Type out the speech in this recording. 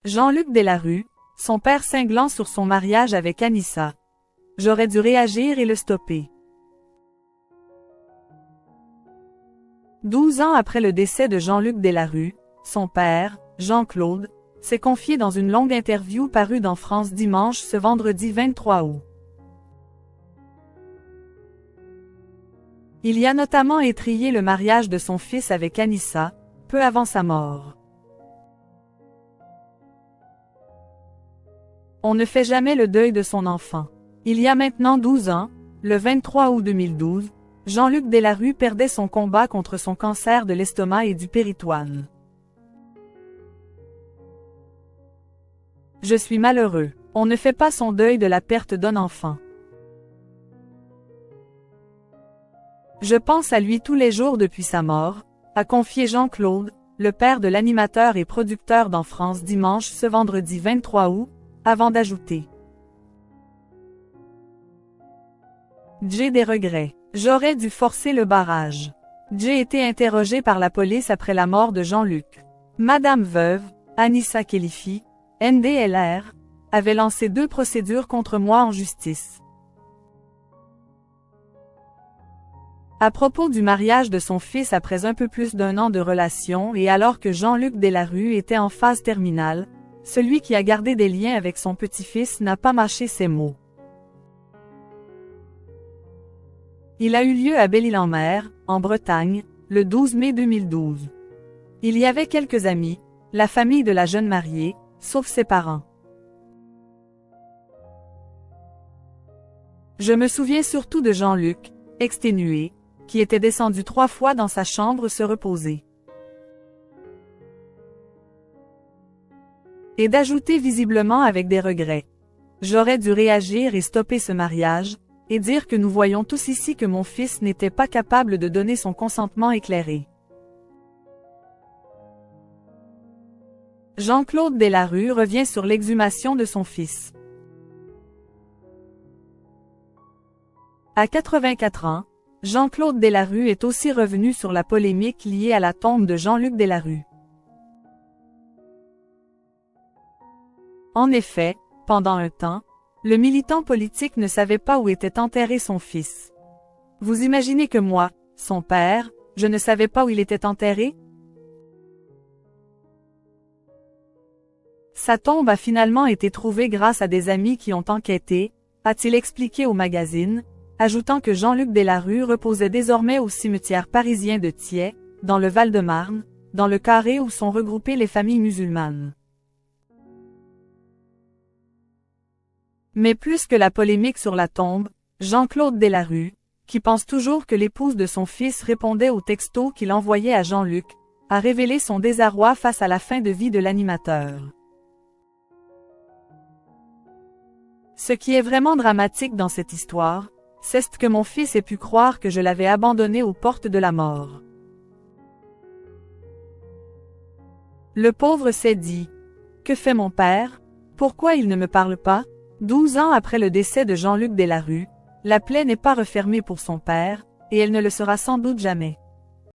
Jean-Luc Delarue, son père cinglant sur son mariage avec Anissa. J'aurais dû réagir et le stopper. 12 ans après le décès de Jean-Luc Delarue, son père, Jean-Claude, s'est confié dans une longue interview parue dans France Dimanche ce vendredi 23 août. Il y a notamment étrillé le mariage de son fils avec Anissa, peu avant sa mort. On ne fait jamais le deuil de son enfant. Il y a maintenant 12 ans, le 23 août 2012, Jean-Luc Delarue perdait son combat contre son cancer de l'estomac et du péritoine. Je suis malheureux. On ne fait pas son deuil de la perte d'un enfant. Je pense à lui tous les jours depuis sa mort, a confié Jean-Claude, le père de l'animateur et producteur d'En France Dimanche ce vendredi 23 août, avant d'ajouter. J'ai des regrets. J'aurais dû forcer le barrage. J'ai été interrogé par la police après la mort de Jean-Luc. Madame Veuve, Anissa Khelifi, NDLR, avait lancé 2 procédures contre moi en justice. À propos du mariage de son fils après un peu plus d'1 an de relation et alors que Jean-Luc Delarue était en phase terminale, celui qui a gardé des liens avec son petit-fils n'a pas mâché ses mots. Il a eu lieu à Belle-Île-en-Mer, en Bretagne, le 12 mai 2012. Il y avait quelques amis, la famille de la jeune mariée, sauf ses parents. Je me souviens surtout de Jean-Luc, exténué, qui était descendu 3 fois dans sa chambre se reposer. Et d'ajouter visiblement avec des regrets. J'aurais dû réagir et stopper ce mariage, et dire que nous voyons tous ici que mon fils n'était pas capable de donner son consentement éclairé. Jean-Claude Delarue revient sur l'exhumation de son fils. À 84 ans, Jean-Claude Delarue est aussi revenu sur la polémique liée à la tombe de Jean-Luc Delarue. En effet, pendant un temps, le militant politique ne savait pas où était enterré son fils. Vous imaginez que moi, son père, je ne savais pas où il était enterré? Sa tombe a finalement été trouvée grâce à des amis qui ont enquêté, a-t-il expliqué au magazine, ajoutant que Jean-Luc Delarue reposait désormais au cimetière parisien de Thiais, dans le Val-de-Marne, dans le carré où sont regroupées les familles musulmanes. Mais plus que la polémique sur la tombe, Jean-Claude Delarue, qui pense toujours que l'épouse de son fils répondait aux textos qu'il envoyait à Jean-Luc, a révélé son désarroi face à la fin de vie de l'animateur. Ce qui est vraiment dramatique dans cette histoire, c'est que mon fils ait pu croire que je l'avais abandonné aux portes de la mort. Le pauvre s'est dit. Que fait mon père? Pourquoi il ne me parle pas? 12 ans après le décès de Jean-Luc Delarue, la plaie n'est pas refermée pour son père, et elle ne le sera sans doute jamais.